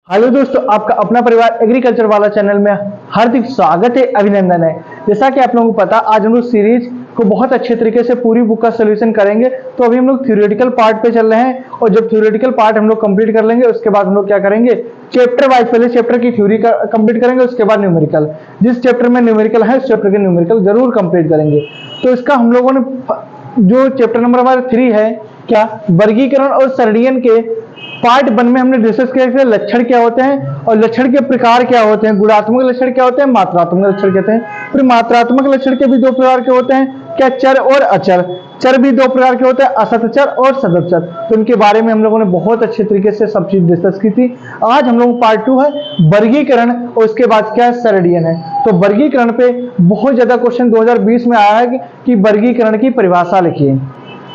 Hello दोस्तों, आपका अपना परिवार एग्रीकल्चर वाला चैनल में हार्दिक स्वागत है, अभिनंदन है। जैसा कि आप लोगों को पता, आज हम लोग सीरीज को बहुत अच्छे तरीके से पूरी बुक का सोल्यूशन करेंगे। तो अभी हम लोग थ्योरेटिकल पार्ट पे चल रहे हैं और जब थ्योरेटिकल पार्ट हम लोग कंप्लीट कर लेंगे उसके बाद हम लोग क्या करेंगे, चैप्टर वाइज पहले चैप्टर की थ्योरी का कंप्लीट करेंगे, उसके बाद न्यूमेरिकल। जिस चैप्टर में न्यूमेरिकल है उस चैप्टर के न्यूमेरिकल जरूर कंप्लीट करेंगे। तो इसका हम लोगों ने जो चैप्टर नंबर हमारा 3 है, क्या वर्गीकरण और सरणीकरण के पार्ट 1 में हमने डिस्कस किया कि लक्षण क्या होते हैं और लक्षण के प्रकार क्या होते हैं। गुणात्मक लक्षण क्या होते हैं, मात्रात्मक लक्षण कहते हैं। फिर मात्रात्मक लक्षण के भी 2 प्रकार के होते हैं, क्या चर और अचर। चर भी 2 प्रकार के होते हैं, असत चर और सतत चर। तो इनके बारे में हम लोगों ने बहुत अच्छे तरीके से सब चीज डिस्कस की थी। आज हम लोग पार्ट 2 है वर्गीकरण और उसके बाद क्या है, सरणीकरण है। तो वर्गीकरण पे बहुत ज्यादा क्वेश्चन 2020 में आया है कि वर्गीकरण की परिभाषा लिखिए।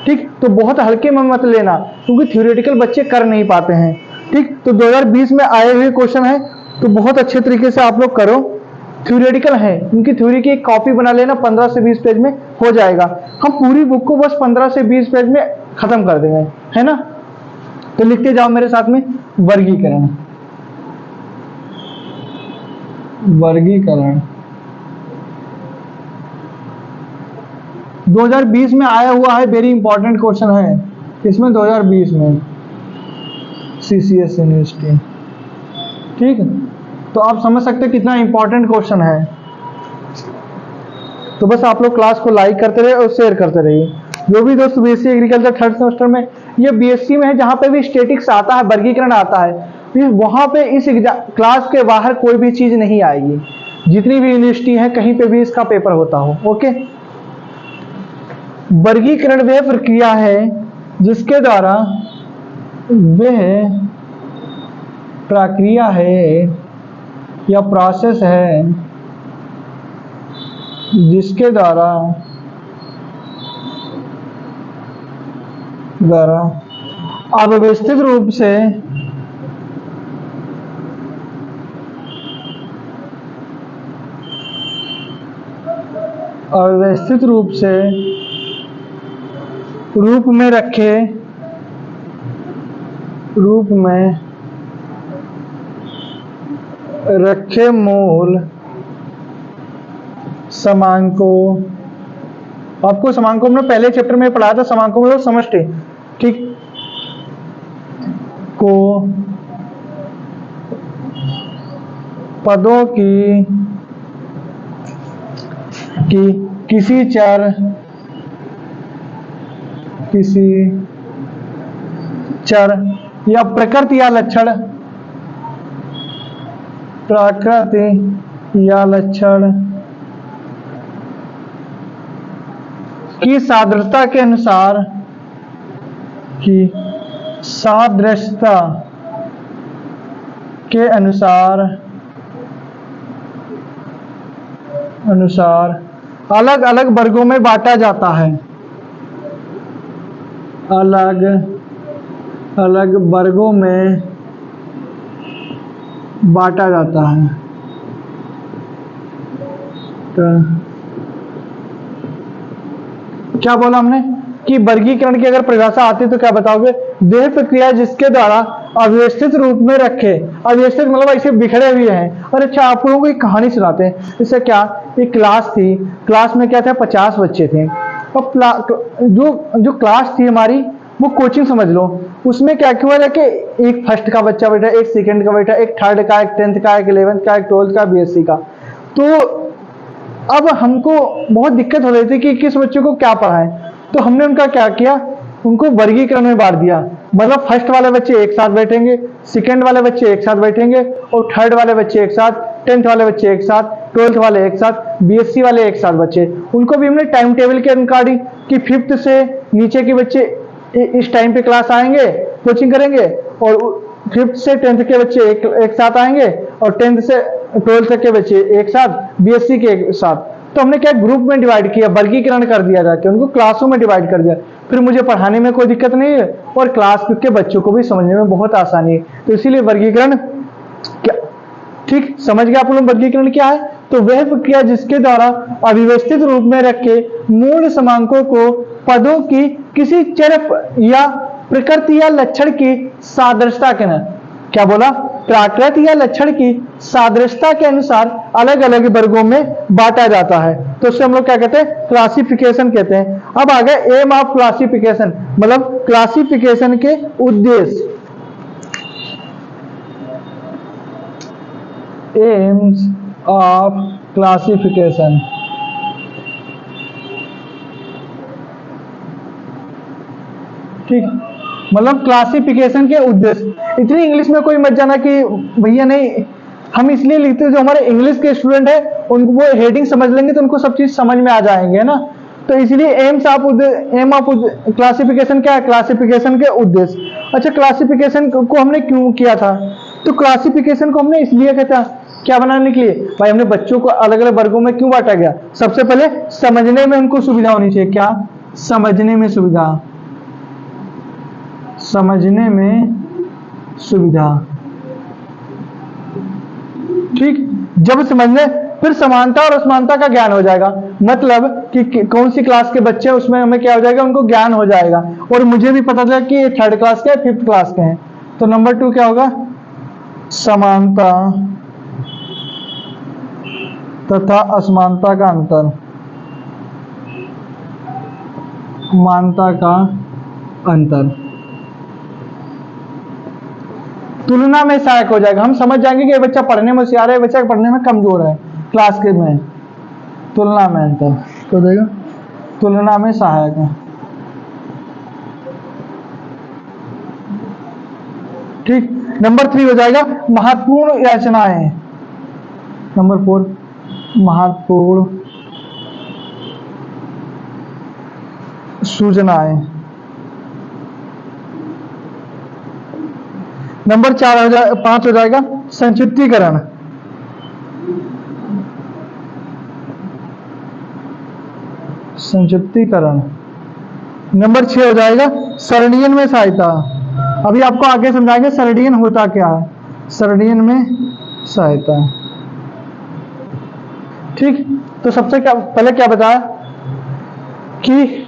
ठीक, तो बहुत हल्के में मत लेना क्योंकि थ्योरेटिकल बच्चे कर नहीं पाते हैं। ठीक, तो 2020 में आए हुए क्वेश्चन है तो बहुत अच्छे तरीके से आप लोग करो। थ्योरेटिकल है, उनकी थ्योरी की एक कॉपी बना लेना, 15 से 20 पेज में हो जाएगा। हम पूरी बुक को बस 15 से 20 पेज में खत्म कर देंगे, है ना। तो लिखते जाओ मेरे साथ में, वर्गीकरण। वर्गीकरण 2020 में आया हुआ है, वेरी इंपॉर्टेंट क्वेश्चन है इसमें 2020 में सीसीएस यूनिवर्सिटी। ठीक, तो आप समझ सकते हैं कितना इंपॉर्टेंट क्वेश्चन है। तो बस आप लोग क्लास को लाइक करते रहिए और शेयर करते रहिए। जो भी दोस्त बीएससी एग्रीकल्चर 3rd सेमेस्टर में ये बीएससी में है, जहां पे भी स्टैटिक्स आता है, वर्गीकरण आता है, वहां पे इस क्लास के बाहर कोई भी चीज नहीं आएगी। जितनी भी यूनिवर्सिटी है कहीं पे भी इसका पेपर होता हो। ओके, वर्गीकरण वह प्रक्रिया है जिसके द्वारा वह प्रक्रिया है या प्रोसेस है जिसके द्वारा अव्यवस्थित रूप से रूप में रखे मूल समांकों, आपको समांकों में पहले चैप्टर में पढ़ा था, समांकों में समष्टि, ठीक, को पदों की किसी चर या प्रकृति या लक्षण की सादृश्यता के अनुसार अलग अलग वर्गों में बांटा जाता है। अलग अलग वर्गों में बांटा जाता है। तो क्या बोला हमने कि वर्गीकरण की अगर परिभाषा आती तो क्या बताओगे, वह प्रक्रिया जिसके द्वारा अव्यवस्थित रूप में रखे, अव्यवस्थित मतलब ऐसे बिखरे हुए हैं। और अच्छा, आप लोगों को एक कहानी सुनाते हैं। इससे क्या, एक क्लास थी, क्लास में क्या था, 50 बच्चे थे। और जो क्लास थी हमारी, वो कोचिंग समझ लो। उसमें क्या हुआ है कि एक फर्स्ट का बच्चा बैठा, एक सेकंड का बैठा, एक 3rd का, एक 10th का, एक 11th का, एक 12th का, बीएससी का। तो अब हमको बहुत दिक्कत हो रही थी कि किस बच्चे को क्या पढ़ाएं। तो हमने उनका क्या किया, उनको वर्गीकरण में बांट दिया। मतलब फर्स्ट वाले बच्चे एक साथ बैठेंगे, सेकंड वाले बच्चे एक साथ बैठेंगे और 3rd वाले बच्चे एक साथ, 10th वाले बच्चे एक साथ, 12th वाले एक साथ, बीएससी वाले एक साथ बच्चे। उनको भी हमने टाइम टेबल के अकॉर्डिंग कि 5th से नीचे के बच्चे इस टाइम पे क्लास आएंगे, कोचिंग करेंगे, और 5th से 10th के बच्चे एक साथ आएंगे और 10th से 12th तक के बच्चे एक साथ, बीएससी के एक साथ। तो हमने क्या ग्रुप में डिवाइड किया, वर्गीकरण कर दिया, जाके उनको क्लासों में डिवाइड कर दिया। फिर मुझे पढ़ाने में कोई दिक्कत नहीं है और क्लास के बच्चों को भी समझने में बहुत आसानी है। तो इसीलिए वर्गीकरण क्या, ठीक समझ गए आप लोग वर्गीकरण क्या है। तो वह प्रक्रिया जिसके द्वारा अव्यवस्थित रूप में रखे मूल समांकों को पदों की किसी चर या प्रकृति या लक्षण की सादृश्यता के न, क्या बोला, प्राकृत या लक्षण की सादृश्यता के अनुसार अलग अलग वर्गों में बांटा जाता है। तो उससे हम लोग क्या कहते हैं, क्लासिफिकेशन कहते हैं। अब आ गया एम ऑफ क्लासिफिकेशन, मतलब क्लासिफिकेशन के उद्देश्य। एम्स ऑफ क्लासिफिकेशन, ठीक, मतलब क्लासिफिकेशन के उद्देश्य। इतनी इंग्लिश में कोई मत जाना कि भैया नहीं, हम इसलिए लिखते हैं जो हमारे इंग्लिश के स्टूडेंट है उनको वो हेडिंग समझ लेंगे तो उनको सब चीज समझ में आ जाएंगे, है ना। तो इसलिए एम ऑफ क्लासिफिकेशन क्या है, क्लासिफिकेशन के उद्देश्य। अच्छा, क्लासिफिकेशन को हमने क्यों किया था, तो क्लासिफिकेशन को हमने इसलिए किया था, क्या बनाने के लिए भाई, हमने बच्चों को अलग अलग वर्गों में क्यों बांटा गया, सबसे पहले समझने में उनको सुविधा होनी चाहिए। क्या, समझने में सुविधा, समझने में सुविधा, ठीक। जब समझने, फिर समानता और असमानता का ज्ञान हो जाएगा, मतलब कि कौन सी क्लास के बच्चे हैं उसमें हमें क्या हो जाएगा, उनको ज्ञान हो जाएगा। और मुझे भी पता चला कि ये 3rd क्लास के, 5th क्लास के हैं। तो नंबर 2 क्या होगा, समानता तथा असमानता का अंतर, मानता का अंतर। तुलना में सहायक हो जाएगा, हम समझ जाएंगे कि ये बच्चा पढ़ने में होशियार है, बच्चा पढ़ने में कमजोर है क्लास के में। तुलना में अंतर तो देगा, तुलना में सहायक है, ठीक। नंबर 3 हो जाएगा महत्वपूर्ण रचनाएं, नंबर 4 महत्वपूर्ण सूचनाएं। नंबर 5 हो जाएगा संक्षिप्तीकरण, संक्षिप्तीकरण। नंबर 6 हो जाएगा सरणीयन में सहायता। अभी आपको आगे समझाएंगे सरणीयन होता क्या है, सरणीयन में सहायता, ठीक। तो सबसे पहले क्या बताया कि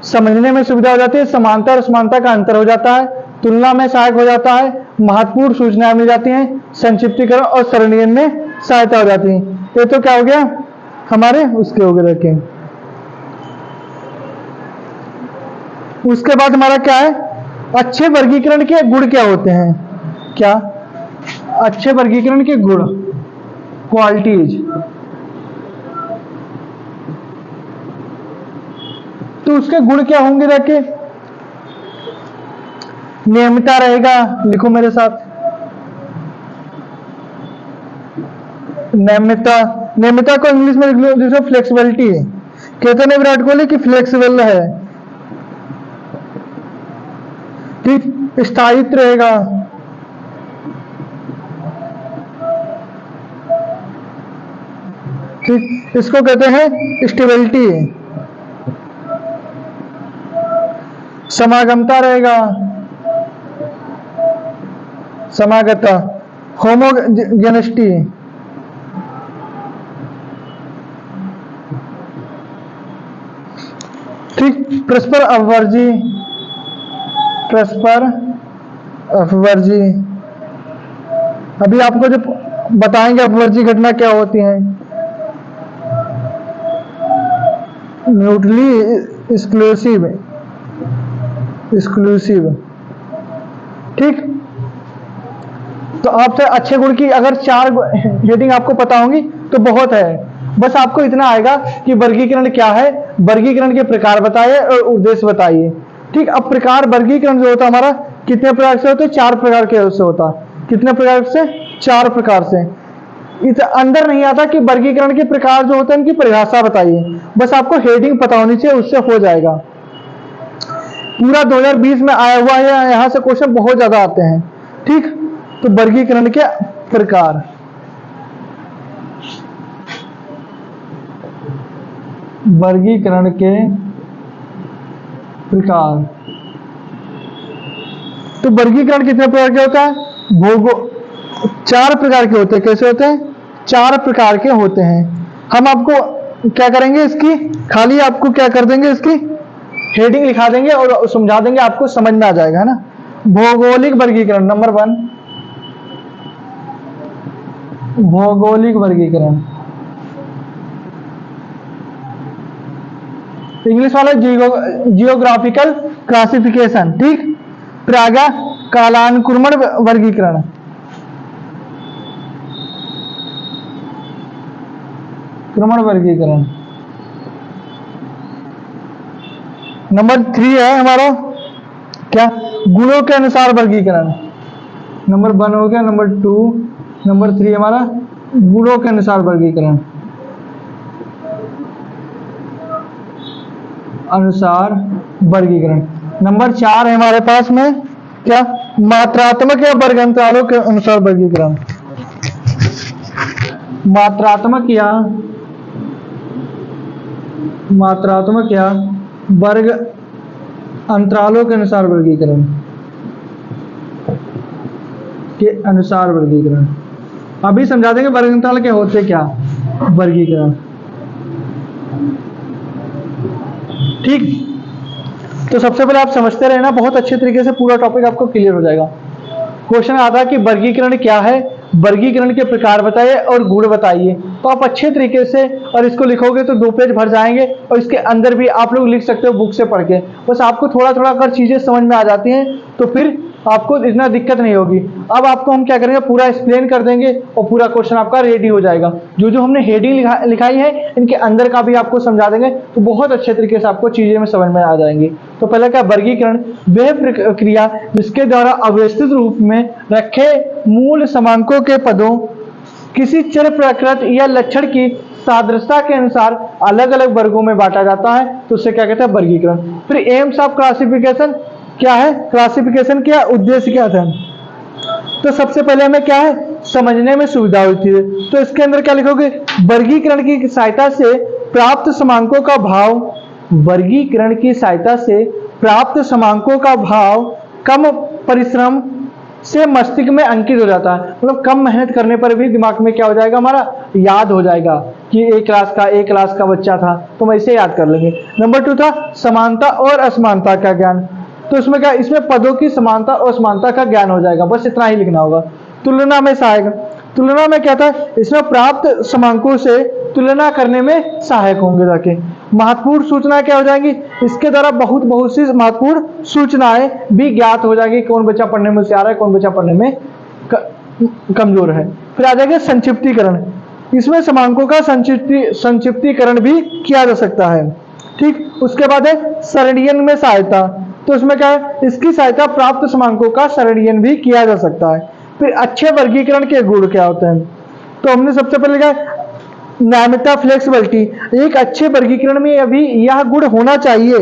समझने में सुविधा हो जाती है, समानता और असमानता का अंतर हो जाता है, तुलना में सहायक हो जाता है, महत्वपूर्ण सूचनाएं मिल जाती हैं, संक्षिप्तीकरण और सरणीयन में सहायता हो जाती है। ये तो क्या हो गया हमारे उसके हो गए रखें। उसके बाद हमारा क्या है, अच्छे वर्गीकरण के गुण क्या होते हैं, क्या, अच्छे वर्गीकरण के गुण, क्वालिटीज। तो उसके गुण क्या होंगे, रखे, नियमितता रहेगा, लिखो मेरे साथ, नियमितता। नियमितता को इंग्लिश में लिख लो जैसे फ्लेक्सिबिलिटी है, कहते हैं विराट कोहली कि फ्लेक्सिबल है, ठीक। स्थायित्व रहेगा, ठीक, इसको कहते हैं स्टेबिलिटी। समागमता रहेगा, समागता, होमोजेनिटी, ठीक। परस्पर अपवर्जी, परस्पर अपवर्जी। अभी आपको जो बताएंगे अपवर्जी घटना क्या होती है, म्यूचुअली एक्सक्लूसिव, एक्सक्लूसिव, ठीक। तो आपसे अच्छे गुण की अगर 4 हेडिंग आपको पता होंगी तो बहुत है। बस आपको इतना आएगा कि वर्गीकरण क्या है, वर्गीकरण के प्रकार बताइए और उद्देश्य बताइए, ठीक। अब प्रकार, वर्गीकरण जो होता है हमारा कितने प्रकार से होते हैं, 4 प्रकार के से होता है। कितने प्रकार से, 4 प्रकार से। इस अंदर नहीं आता कि वर्गीकरण के प्रकार जो होते हैं उनकी परिभाषा बताइए, बस आपको हेडिंग पता होनी चाहिए, उससे हो जाएगा। पूरा 2020 में आया हुआ है, यहां से क्वेश्चन बहुत ज्यादा आते हैं, ठीक। तो वर्गीकरण के प्रकार, वर्गीकरण के प्रकार। तो वर्गीकरण कितने प्रकार के होता है, 4 प्रकार के होते हैं। कैसे होते हैं, 4 प्रकार के होते हैं। हम आपको क्या करेंगे, इसकी खाली आपको क्या कर देंगे, इसकी हेडिंग लिखा देंगे और समझा देंगे, आपको समझ में आ जाएगा, है ना। भौगोलिक वर्गीकरण, नंबर 1 भौगोलिक वर्गीकरण। इंग्लिश वाला जियोग्राफिकल क्लासिफिकेशन, ठीक। फिर आ गया कालानुक्रमण वर्गीकरण। क्रमण वर्गीकरण। नंबर 3 है हमारा क्या, गुणों के अनुसार वर्गीकरण। नंबर 1 हो गया, नंबर 2, नंबर 3 हमारा गुणों के अनुसार वर्गीकरण। अनुसार वर्गीकरण। नंबर 4 है हमारे पास में क्या, मात्रात्मक या वर्गांतरालों के अनुसार वर्गीकरण। मात्रात्मक या वर्ग अंतरालों के अनुसार वर्गीकरण के अनुसार वर्गीकरण। अभी समझा देंगे वर्ग अंतराल के होते क्या, वर्गीकरण, ठीक। तो सबसे पहले आप समझते रहना, बहुत अच्छे तरीके से पूरा टॉपिक आपको क्लियर हो जाएगा। क्वेश्चन आता है कि वर्गीकरण क्या है, वर्गीकरण के प्रकार बताइए और गुण बताइए। तो आप अच्छे तरीके से और इसको लिखोगे तो 2 पेज भर जाएंगे, और इसके अंदर भी आप लोग लिख सकते हो बुक से पढ़ के। बस आपको थोड़ा थोड़ा अगर चीजें समझ में आ जाती हैं तो फिर आपको इतना दिक्कत नहीं होगी। अब आपको हम क्या करेंगे, पूरा एक्सप्लेन कर देंगे और पूरा क्वेश्चन आपका रेडी हो जाएगा। जो जो हमने हेडिंग लिखाई है इनके अंदर का भी आपको समझा देंगे, तो बहुत अच्छे तरीके से आपको चीजें में समझ में आ जाएंगी। तो पहले क्या, वर्गीकरण वह प्रक्रिया जिसके द्वारा अव्यवस्थित रूप में रखे मूल समांकों के पदों किसी चर प्रकृत या लक्षण की सादृश्यता के अनुसार अलग अलग वर्गों में बांटा जाता है, तो उसे क्या कहते हैं, वर्गीकरण। फिर एम्स ऑफ क्लासिफिकेशन क्या है, क्लासिफिकेशन क्या उद्देश्य क्या था। तो सबसे पहले हमें क्या है, समझने में सुविधा होती है, तो इसके अंदर क्या लिखोगे, वर्गीकरण की सहायता से प्राप्त समांकों का भाव, वर्गीकरण की सहायता से प्राप्त समांकों का भाव कम परिश्रम से मस्तिष्क में अंकित हो जाता है। मतलब कम मेहनत करने पर भी दिमाग में क्या हो जाएगा, हमारा याद हो जाएगा कि एक क्लास का बच्चा था तो हम इसे याद कर लेंगे। नंबर 2 था समानता और असमानता का ज्ञान। तो इसमें क्या, इसमें पदों की समानता और असमानता का ज्ञान हो जाएगा, बस इतना ही लिखना होगा। तुलना में सहायक, तुलना में क्या था, इसमें प्राप्त समांकों से तुलना करने में सहायक होंगे जाके। महत्वपूर्ण सूचनाएं क्या हो जाएंगी, इसके द्वारा बहुत सी महत्वपूर्ण सूचनाएं भी ज्ञात हो जाएगी, कौन बच्चा पढ़ने में होशियार है, कौन बच्चा पढ़ने में कमजोर है। फिर आ जाएगा संक्षिप्तीकरण, इसमें समांकों का संक्षिप्तीकरण भी किया जा सकता है, ठीक। उसके बाद है सरणीयन में सहायता, तो इसमें क्या है, इसकी सहायता प्राप्त समांकों का सरणीयन भी किया जा सकता है। फिर अच्छे वर्गीकरण के गुण क्या होते हैं, तो हमने सबसे पहले क्या, नियमितता, फ्लेक्सिबिलिटी। एक अच्छे वर्गीकरण में अभी यह गुण होना चाहिए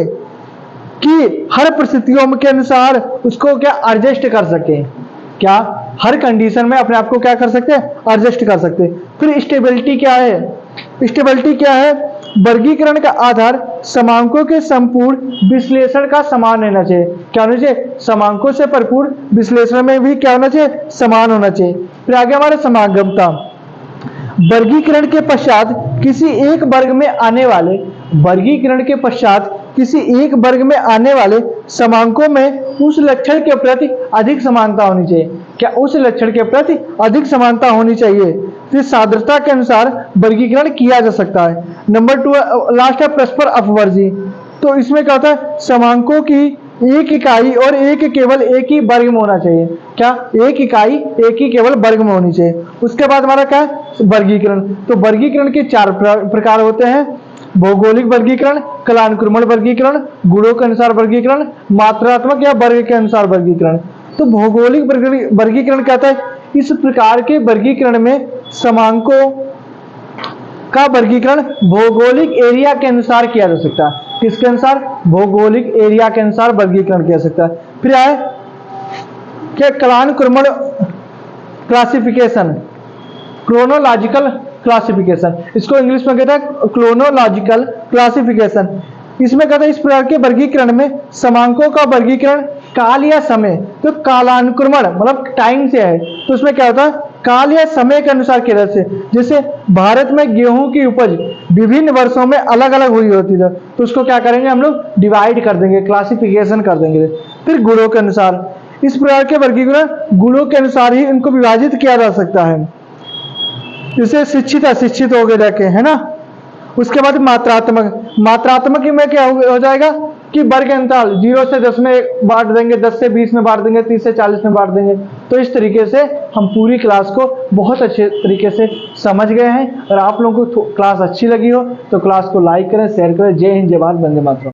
कि हर परिस्थितियों के अनुसार उसको क्या एडजस्ट कर सके, क्या हर कंडीशन में अपने आप को क्या कर सकते हैं, एडजस्ट कर सकते। फिर स्टेबिलिटी क्या है, स्टेबिलिटी क्या है, वर्गीकरण का आधार समांकों के संपूर्ण विश्लेषण का समान रहना चाहिए। क्या होना चाहिए, समांकों से भरपूर विश्लेषण में भी क्या होना चाहिए, समान होना चाहिए। फिर आगे हमारे समागमता, वर्गीकरण के पश्चात किसी एक वर्ग में आने वाले, वर्गीकरण के पश्चात किसी एक वर्ग में आने वाले समांकों में उस लक्षण के प्रति अधिक समानता होनी चाहिए। क्या, उस लक्षण के प्रति अधिक समानता होनी चाहिए। फिर सादृश्यता के अनुसार वर्गीकरण किया जा सकता है। नंबर 2 लास्ट है परस्पर अपवर्जी, तो इसमें क्या होता है, समांकों की एक इकाई और केवल एक ही वर्ग में होना चाहिए। क्या, एक इकाई एक ही केवल वर्ग में होनी चाहिए। उसके बाद हमारा क्या है, वर्गीकरण। तो वर्गीकरण के 4 प्रकार होते हैं, भौगोलिक वर्गीकरण, कालानुक्रमण वर्गीकरण, गुणों के अनुसार वर्गीकरण, मात्रात्मक या वर्ग के अनुसार वर्गीकरण। तो भौगोलिक वर्गीकरण कहता है, इस प्रकार के वर्गीकरण में समांकों का वर्गीकरण भौगोलिक एरिया के अनुसार किया जा सकता है। किसके अनुसार, भौगोलिक एरिया के अनुसार वर्गीकरण किया जा सकता है। फिर आए क्या, कालानुक्रमण क्लासिफिकेशन, क्रोनोलॉजिकल क्लासिफिकेशन, इसको इंग्लिश में कहता है क्रोनोलॉजिकल क्लासिफिकेशन। इसमें कहता है, इस प्रकार के वर्गीकरण में समांकों का वर्गीकरण काल या समय, तो कालानुक्रमण मतलब टाइम से है, तो उसमें क्या होता है, काल या समय के अनुसार किया जाता है। जैसे भारत में गेहूं की उपज विभिन्न वर्षों में अलग अलग हुई होती है, तो उसको क्या करेंगे हम लोग, डिवाइड कर देंगे, क्लासिफिकेशन कर देंगे। फिर गुणों के अनुसार, इस प्रकार के वर्गीकरण गुणों के अनुसार ही इनको विभाजित किया जा सकता है। इसे शिक्षित अशिक्षित हो गए जाके, है ना। उसके बाद मात्रात्मक, मात्रात्मक में क्या हो जाएगा कि वर्ग अंतराल 0 से 10 में बांट देंगे, 10 से 20 में बांट देंगे, 30 से 40 में बांट देंगे। तो इस तरीके से हम पूरी क्लास को बहुत अच्छे तरीके से समझ गए हैं। और आप लोगों को क्लास अच्छी लगी हो तो क्लास को लाइक करें, शेयर करें। जय हिंद, जय भारत, वंदे मातरम।